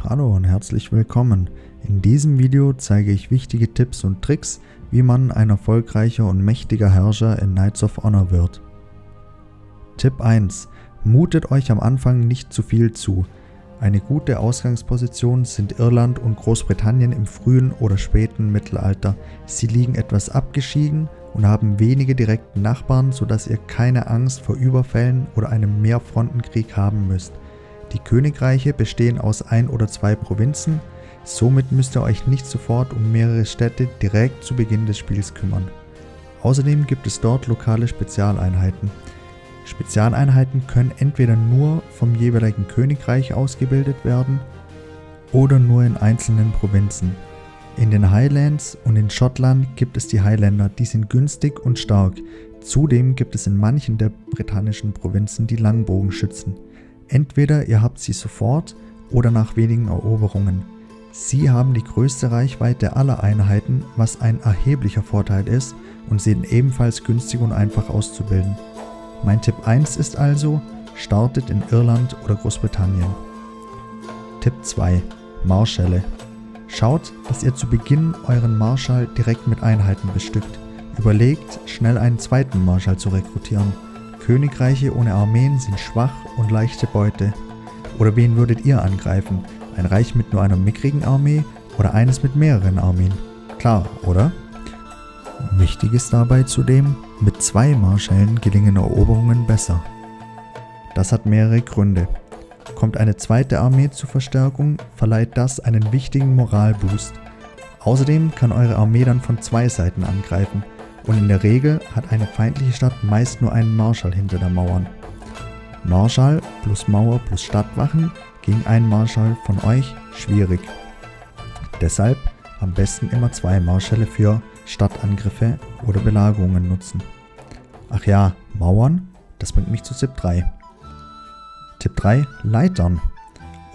Hallo und herzlich willkommen. In diesem Video zeige ich wichtige Tipps und Tricks, wie man ein erfolgreicher und mächtiger Herrscher in Knights of Honor wird. Tipp 1. Mutet euch am Anfang nicht zu viel zu. Eine gute Ausgangsposition sind Irland und Großbritannien im frühen oder späten Mittelalter. Sie liegen etwas abgeschieden und haben wenige direkte Nachbarn, sodass ihr keine Angst vor Überfällen oder einem Mehrfrontenkrieg haben müsst. Die Königreiche bestehen aus 1 oder 2 Provinzen, somit müsst ihr euch nicht sofort um mehrere Städte direkt zu Beginn des Spiels kümmern. Außerdem gibt es dort lokale Spezialeinheiten. Spezialeinheiten können entweder nur vom jeweiligen Königreich ausgebildet werden oder nur in einzelnen Provinzen. In den Highlands und in Schottland gibt es die Highlander, die sind günstig und stark. Zudem gibt es in manchen der britannischen Provinzen die Langbogenschützen. Entweder ihr habt sie sofort oder nach wenigen Eroberungen. Sie haben die größte Reichweite aller Einheiten, was ein erheblicher Vorteil ist, und sind ebenfalls günstig und einfach auszubilden. Mein Tipp 1 ist also, startet in Irland oder Großbritannien. Tipp 2. Marschälle. Schaut, dass ihr zu Beginn euren Marschall direkt mit Einheiten bestückt. Überlegt, schnell einen zweiten Marschall zu rekrutieren. Königreiche ohne Armeen sind schwach und leichte Beute. Oder wen würdet ihr angreifen? Ein Reich mit nur einer mickrigen Armee oder eines mit mehreren Armeen? Klar, oder? Wichtig ist dabei zudem, mit 2 Marschällen gelingen Eroberungen besser. Das hat mehrere Gründe. Kommt eine zweite Armee zur Verstärkung, verleiht das einen wichtigen Moralboost. Außerdem kann eure Armee dann von 2 Seiten angreifen und in der Regel hat eine feindliche Stadt meist nur einen Marschall hinter der Mauer. Marschall plus Mauer plus Stadtwachen gegen einen Marschall von euch schwierig. Deshalb am besten immer 2 Marschälle für Stadtangriffe oder Belagerungen nutzen. Ach ja, Mauern, das bringt mich zu Tipp 3. Tipp 3, Leitern.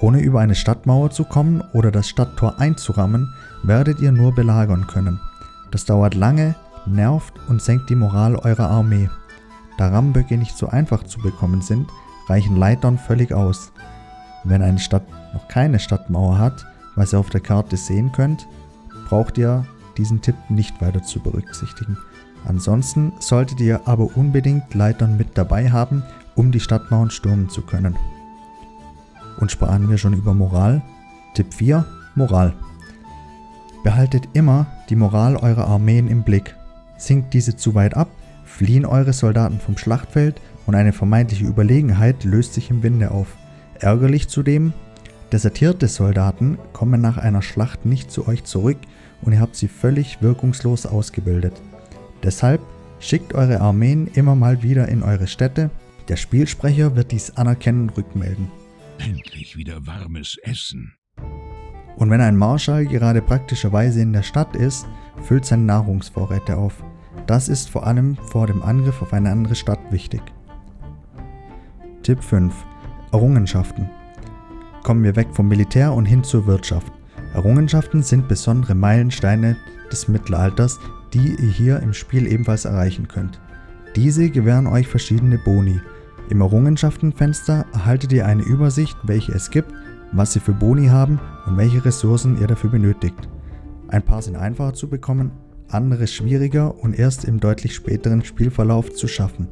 Ohne über eine Stadtmauer zu kommen oder das Stadttor einzurammen, werdet ihr nur belagern können. Das dauert lange, nervt und senkt die Moral eurer Armee. Da Rammböcke nicht so einfach zu bekommen sind, reichen Leitern völlig aus. Wenn eine Stadt noch keine Stadtmauer hat, was ihr auf der Karte sehen könnt, braucht ihr diesen Tipp nicht weiter zu berücksichtigen. Ansonsten solltet ihr aber unbedingt Leitern mit dabei haben, um die Stadtmauern stürmen zu können. Und sprachen wir schon über Moral? Tipp 4, Moral. Behaltet immer die Moral eurer Armeen im Blick. Sinkt diese zu weit ab, fliehen eure Soldaten vom Schlachtfeld und eine vermeintliche Überlegenheit löst sich im Winde auf. Ärgerlich zudem, desertierte Soldaten kommen nach einer Schlacht nicht zu euch zurück und ihr habt sie völlig wirkungslos ausgebildet. Deshalb schickt eure Armeen immer mal wieder in eure Städte. Der Spielsprecher wird dies anerkennend rückmelden. Endlich wieder warmes Essen. Und wenn ein Marschall gerade praktischerweise in der Stadt ist, füllt seine Nahrungsvorräte auf. Das ist vor allem vor dem Angriff auf eine andere Stadt wichtig. Tipp 5. Errungenschaften. Kommen wir weg vom Militär und hin zur Wirtschaft. Errungenschaften sind besondere Meilensteine des Mittelalters, die ihr hier im Spiel ebenfalls erreichen könnt. Diese gewähren euch verschiedene Boni. Im Errungenschaftenfenster erhaltet ihr eine Übersicht, welche es gibt, was sie für Boni haben und welche Ressourcen ihr dafür benötigt. Ein paar sind einfacher zu bekommen, andere schwieriger und erst im deutlich späteren Spielverlauf zu schaffen.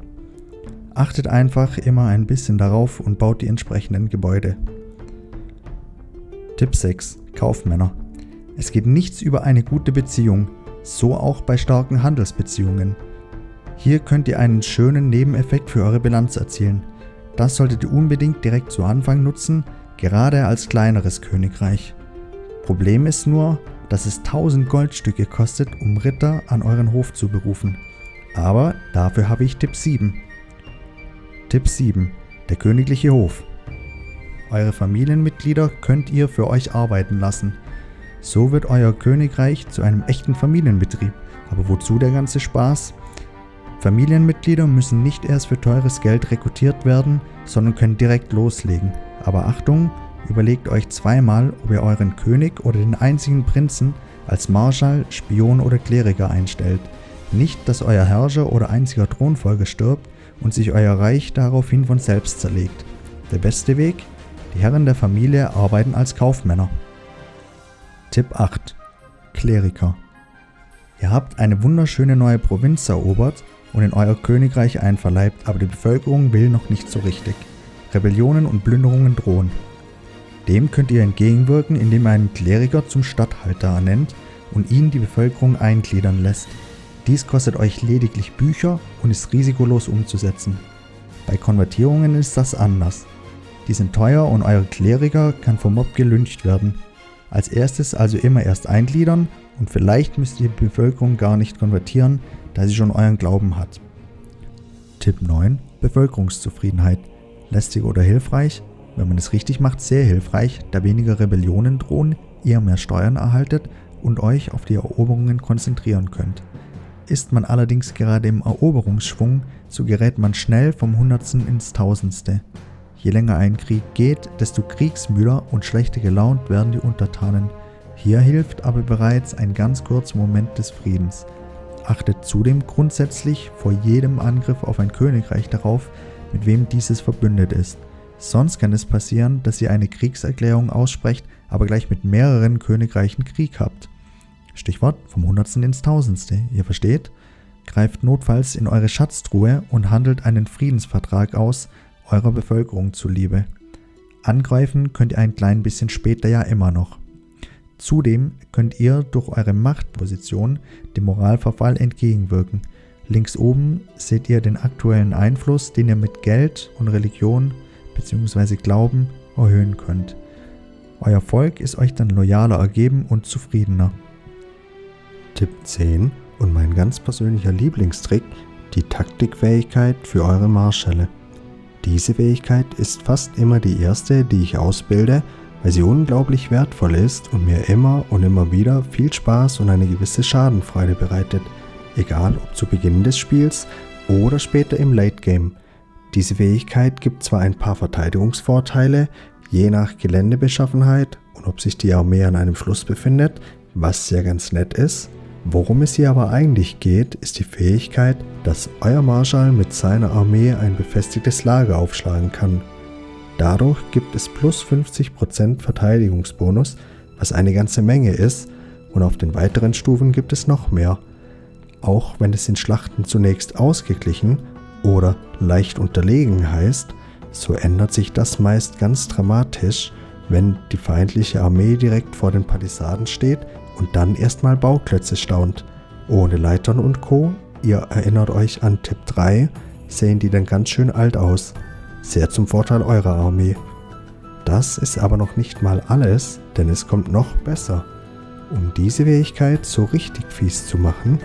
Achtet einfach immer ein bisschen darauf und baut die entsprechenden Gebäude. Tipp 6. Kaufmänner. Es geht nichts über eine gute Beziehung, so auch bei starken Handelsbeziehungen. Hier könnt ihr einen schönen Nebeneffekt für eure Bilanz erzielen. Das solltet ihr unbedingt direkt zu Anfang nutzen, gerade als kleineres Königreich. Problem ist nur, dass es 1000 Goldstücke kostet, um Ritter an euren Hof zu berufen. Aber dafür habe ich Tipp 7. Tipp 7. Der königliche Hof. Eure Familienmitglieder könnt ihr für euch arbeiten lassen. So wird euer Königreich zu einem echten Familienbetrieb. Aber wozu der ganze Spaß? Familienmitglieder müssen nicht erst für teures Geld rekrutiert werden, sondern können direkt loslegen. Aber Achtung, überlegt euch zweimal, ob ihr euren König oder den einzigen Prinzen als Marschall, Spion oder Kleriker einstellt. Nicht, dass euer Herrscher oder einziger Thronfolger stirbt und sich euer Reich daraufhin von selbst zerlegt. Der beste Weg? Die Herren der Familie arbeiten als Kaufmänner. Tipp 8. Kleriker. Ihr habt eine wunderschöne neue Provinz erobert und in euer Königreich einverleibt, aber die Bevölkerung will noch nicht so richtig. Rebellionen und Plünderungen drohen. Dem könnt ihr entgegenwirken, indem ihr einen Kleriker zum Statthalter ernennt und ihn die Bevölkerung eingliedern lässt. Dies kostet euch lediglich Bücher und ist risikolos umzusetzen. Bei Konvertierungen ist das anders. Die sind teuer und euer Kleriker kann vom Mob gelyncht werden. Als erstes also immer erst eingliedern und vielleicht müsst ihr die Bevölkerung gar nicht konvertieren, da sie schon euren Glauben hat. Tipp 9. Bevölkerungszufriedenheit. Lästig oder hilfreich? Wenn man es richtig macht, sehr hilfreich, da weniger Rebellionen drohen, ihr mehr Steuern erhaltet und euch auf die Eroberungen konzentrieren könnt. Ist man allerdings gerade im Eroberungsschwung, so gerät man schnell vom Hundertsten ins Tausendste. Je länger ein Krieg geht, desto kriegsmüder und schlechter gelaunt werden die Untertanen. Hier hilft aber bereits ein ganz kurzer Moment des Friedens. Achtet zudem grundsätzlich vor jedem Angriff auf ein Königreich darauf, mit wem dieses verbündet ist. Sonst kann es passieren, dass ihr eine Kriegserklärung aussprecht, aber gleich mit mehreren Königreichen Krieg habt. Stichwort vom Hundertsten ins Tausendste, ihr versteht? Greift notfalls in eure Schatztruhe und handelt einen Friedensvertrag aus, eurer Bevölkerung zuliebe. Angreifen könnt ihr ein klein bisschen später ja immer noch. Zudem könnt ihr durch eure Machtposition dem Moralverfall entgegenwirken. Links oben seht ihr den aktuellen Einfluss, den ihr mit Geld und Religion bzw. Glauben erhöhen könnt. Euer Volk ist euch dann loyaler ergeben und zufriedener. Tipp 10 und mein ganz persönlicher Lieblingstrick, die Taktikfähigkeit für eure Marschälle. Diese Fähigkeit ist fast immer die erste, die ich ausbilde, weil sie unglaublich wertvoll ist und mir immer und immer wieder viel Spaß und eine gewisse Schadenfreude bereitet, egal ob zu Beginn des Spiels oder später im Late Game. Diese Fähigkeit gibt zwar ein paar Verteidigungsvorteile, je nach Geländebeschaffenheit und ob sich die Armee an einem Fluss befindet, was ja ganz nett ist. Worum es hier aber eigentlich geht, ist die Fähigkeit, dass euer Marschall mit seiner Armee ein befestigtes Lager aufschlagen kann. Dadurch gibt es plus 50% Verteidigungsbonus, was eine ganze Menge ist, und auf den weiteren Stufen gibt es noch mehr. Auch wenn es in Schlachten zunächst ausgeglichen oder leicht unterlegen heißt, so ändert sich das meist ganz dramatisch, wenn die feindliche Armee direkt vor den Palisaden steht und dann erstmal Bauklötze staunt. Ohne Leitern und Co., ihr erinnert euch an Tipp 3, sehen die dann ganz schön alt aus. Sehr zum Vorteil eurer Armee. Das ist aber noch nicht mal alles, denn es kommt noch besser. Um diese Fähigkeit so richtig fies zu machen,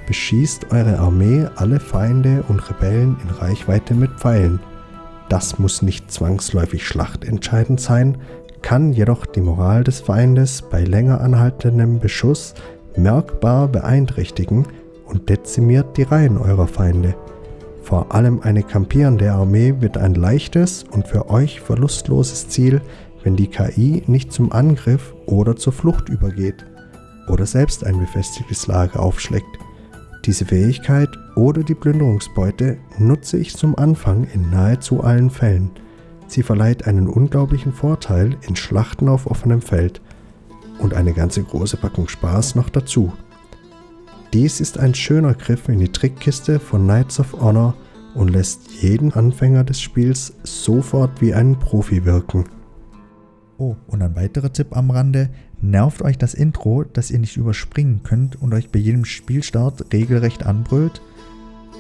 beschießt eure Armee alle Feinde und Rebellen in Reichweite mit Pfeilen. Das muss nicht zwangsläufig schlachtentscheidend sein, kann jedoch die Moral des Feindes bei länger anhaltendem Beschuss merkbar beeinträchtigen und dezimiert die Reihen eurer Feinde. Vor allem eine kampierende Armee wird ein leichtes und für euch verlustloses Ziel, wenn die KI nicht zum Angriff oder zur Flucht übergeht oder selbst ein befestigtes Lager aufschlägt. Diese Fähigkeit oder die Plünderungsbeute nutze ich zum Anfang in nahezu allen Fällen. Sie verleiht einen unglaublichen Vorteil in Schlachten auf offenem Feld und eine ganze große Packung Spaß noch dazu. Dies ist ein schöner Griff in die Trickkiste von Knights of Honor und lässt jeden Anfänger des Spiels sofort wie einen Profi wirken. Oh, und ein weiterer Tipp am Rande: Nervt euch das Intro, das ihr nicht überspringen könnt und euch bei jedem Spielstart regelrecht anbrüllt?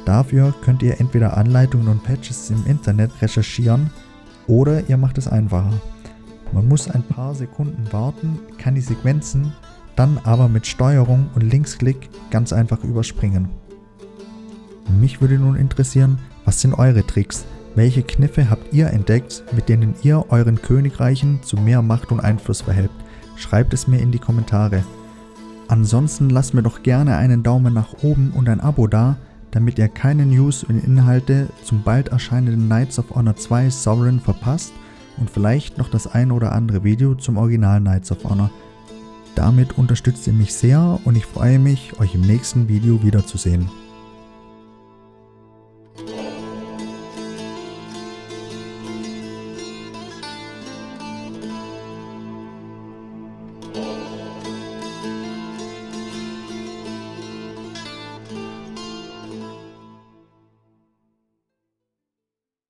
Dafür könnt ihr entweder Anleitungen und Patches im Internet recherchieren oder ihr macht es einfacher. Man muss ein paar Sekunden warten, kann die Sequenzen dann aber mit Steuerung und Linksklick ganz einfach überspringen. Mich würde nun interessieren, was sind eure Tricks? Welche Kniffe habt ihr entdeckt, mit denen ihr euren Königreichen zu mehr Macht und Einfluss verhelft? Schreibt es mir in die Kommentare. Ansonsten lasst mir doch gerne einen Daumen nach oben und ein Abo da, damit ihr keine News und Inhalte zum bald erscheinenden Knights of Honor 2 Sovereign verpasst und vielleicht noch das ein oder andere Video zum Original Knights of Honor. Damit unterstützt ihr mich sehr und ich freue mich, euch im nächsten Video wiederzusehen.